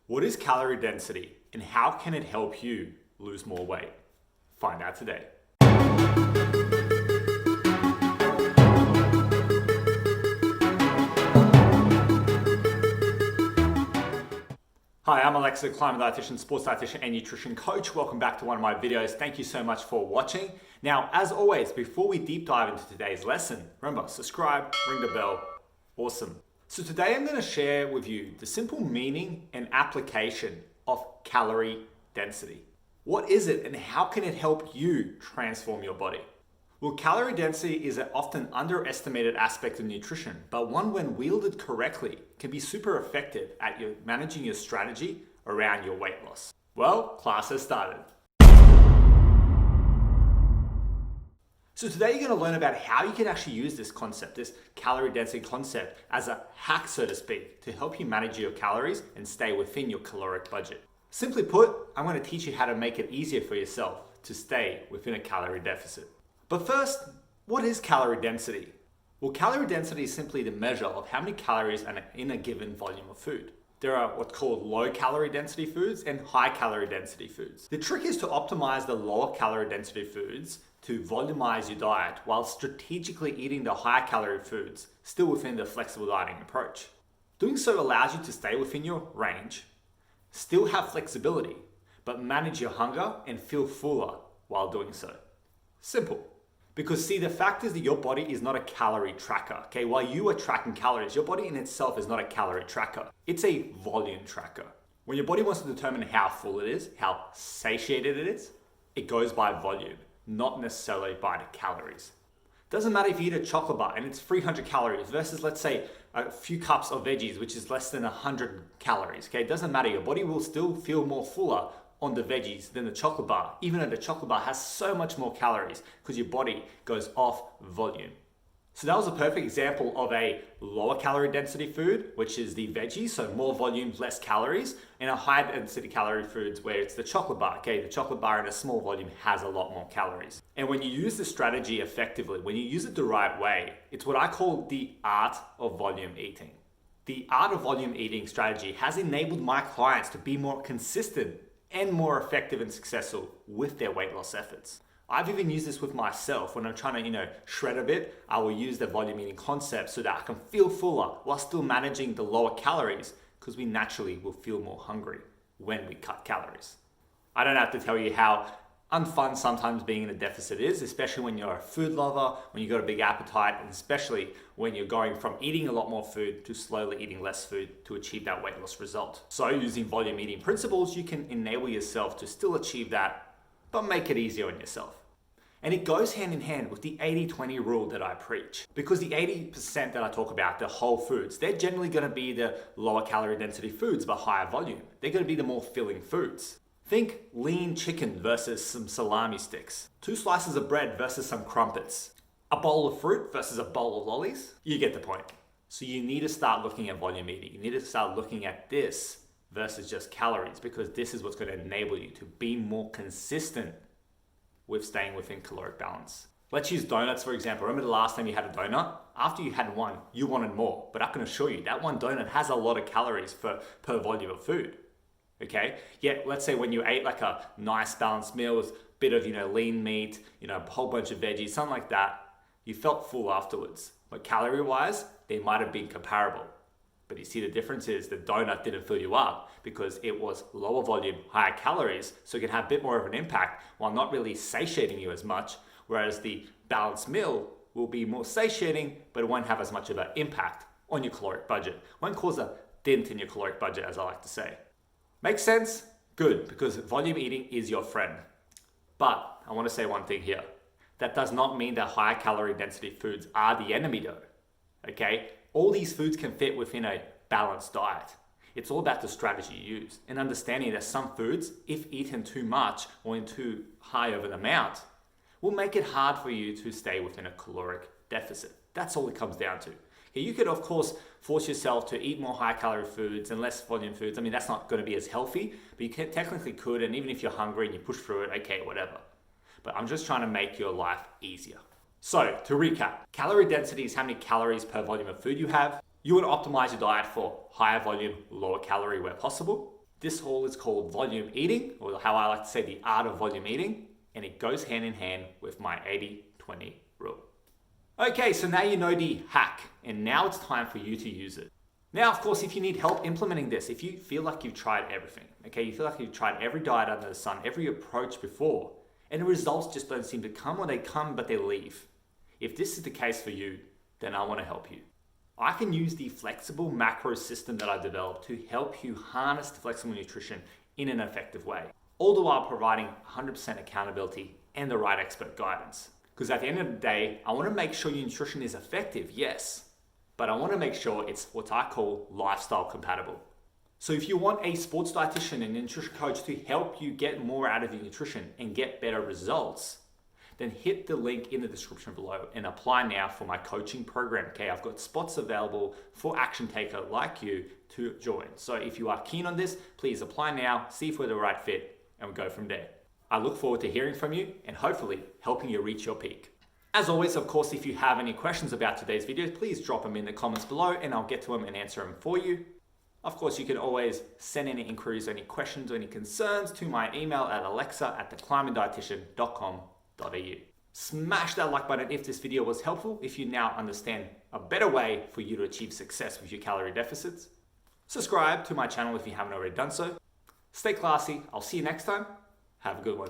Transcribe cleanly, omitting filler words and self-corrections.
What is calorie density and how can it help you lose more weight? Find out today. Hi, I'm Aleksa, climate dietitian, sports dietitian, and nutrition coach. Welcome back to one of my videos. Thank you so much for watching. Now, as always, before we deep dive into today's lesson, remember, subscribe, ring the bell. Awesome. So today I'm going to share with you the simple meaning and application of calorie density. What is it and how can it help you transform your body? Well, calorie density is an often underestimated aspect of nutrition, but one when wielded correctly can be super effective at managing your strategy around your weight loss. Well, class has started. So today you're going to learn about how you can actually use this concept, this calorie density concept, as a hack, so to speak, to help you manage your calories and stay within your caloric budget. Simply put, I'm going to teach you how to make it easier for yourself to stay within a calorie deficit. But first, what is calorie density? Well, calorie density is simply the measure of how many calories are in a given volume of food. There are what's called low calorie density foods and high calorie density foods. The trick is to optimize the lower calorie density foods to volumize your diet while strategically eating the higher calorie foods still within the flexible dieting approach. Doing so allows you to stay within your range, still have flexibility, but manage your hunger and feel fuller while doing so. Simple. Because see, the fact is that your body is not a calorie tracker, okay? While you are tracking calories, your body in itself is not a calorie tracker. It's a volume tracker. When your body wants to determine how full it is, how satiated it is, it goes by volume, not necessarily by the calories. Doesn't matter if you eat a chocolate bar and it's 300 calories versus, let's say, a few cups of veggies, which is less than 100 calories, okay? It doesn't matter. Your body will still feel more fuller on the veggies than the chocolate bar, even though the chocolate bar has so much more calories because your body goes off volume. So that was a perfect example of a lower calorie density food, which is the veggies, so more volume, less calories, and a high density calorie foods where it's the chocolate bar. Okay, the chocolate bar in a small volume has a lot more calories. And when you use this strategy effectively, when you use it the right way, it's what I call the art of volume eating. The art of volume eating strategy has enabled my clients to be more consistent and more effective and successful with their weight loss efforts. I've even used this with myself when I'm trying to, shred a bit. I will use the volume eating concept so that I can feel fuller while still managing the lower calories because we naturally will feel more hungry when we cut calories. I don't have to tell you how unfun sometimes being in a deficit is, especially when you're a food lover, when you've got a big appetite, and especially when you're going from eating a lot more food to slowly eating less food to achieve that weight loss result. So using volume eating principles, you can enable yourself to still achieve that, but make it easier on yourself. And it goes hand in hand with the 80-20 rule that I preach. Because the 80% that I talk about, the whole foods, they're generally going to be the lower calorie density foods, but higher volume. They're going to be the more filling foods. Think lean chicken versus some salami sticks. 2 slices of bread versus some crumpets. A bowl of fruit versus a bowl of lollies. You get the point. So you need to start looking at volume eating. You need to start looking at this versus just calories, because this is what's going to enable you to be more consistent with staying within caloric balance. Let's use donuts for example. Remember the last time you had a donut? After you had one, you wanted more, but I can assure you that one donut has a lot of calories per volume of food. Okay, yet let's say when you ate like a nice balanced meal with a bit of lean meat, a whole bunch of veggies, something like that, you felt full afterwards. But calorie wise, they might have been comparable. But you see the difference is the donut didn't fill you up because it was lower volume, higher calories, so it can have a bit more of an impact while not really satiating you as much, whereas the balanced meal will be more satiating, but it won't have as much of an impact on your caloric budget. It won't cause a dent in your caloric budget, as I like to say. Makes sense? Good, because volume eating is your friend. But I want to say one thing here. That does not mean that higher calorie density foods are the enemy though. Okay? All these foods can fit within a balanced diet. It's all about the strategy you use and understanding that some foods, if eaten too much or in too high of an amount, will make it hard for you to stay within a caloric deficit. That's all it comes down to. Okay, you could, of course, force yourself to eat more high-calorie foods and less volume foods. I mean, that's not going to be as healthy, but you technically could, and even if you're hungry and you push through it, okay, whatever. But I'm just trying to make your life easier. So, to recap, calorie density is how many calories per volume of food you have. You want to optimize your diet for higher volume, lower calorie where possible. This all is called volume eating, or how I like to say the art of volume eating, and it goes hand in hand with my 80-20 rule. Okay, so now you know the hack, and now it's time for you to use it. Now, of course, if you need help implementing this, if you feel like you've tried everything, okay, you feel like you've tried every diet under the sun, every approach before, and the results just don't seem to come, or they come but they leave. If this is the case for you, then I want to help you. I can use the flexible macro system that I developed to help you harness the flexible nutrition in an effective way, all the while providing 100% accountability and the right expert guidance. Because at the end of the day, I want to make sure your nutrition is effective, yes, but I want to make sure it's what I call lifestyle compatible. So if you want a sports dietitian and nutrition coach to help you get more out of your nutrition and get better results, then hit the link in the description below and apply now for my coaching program. Okay, I've got spots available for action taker like you to join. So if you are keen on this, please apply now, see if we're the right fit, and we'll go from there. I look forward to hearing from you and hopefully helping you reach your peak. As always, of course, if you have any questions about today's video, please drop them in the comments below and I'll get to them and answer them for you. Of course, you can always send any inquiries, any questions, or any concerns to my email at aleksa@theclimbingdietitian.com. Smash that like button if this video was helpful, if you now understand a better way for you to achieve success with your calorie deficits. Subscribe to my channel if you haven't already done so. Stay classy. I'll see you next time. Have a good one.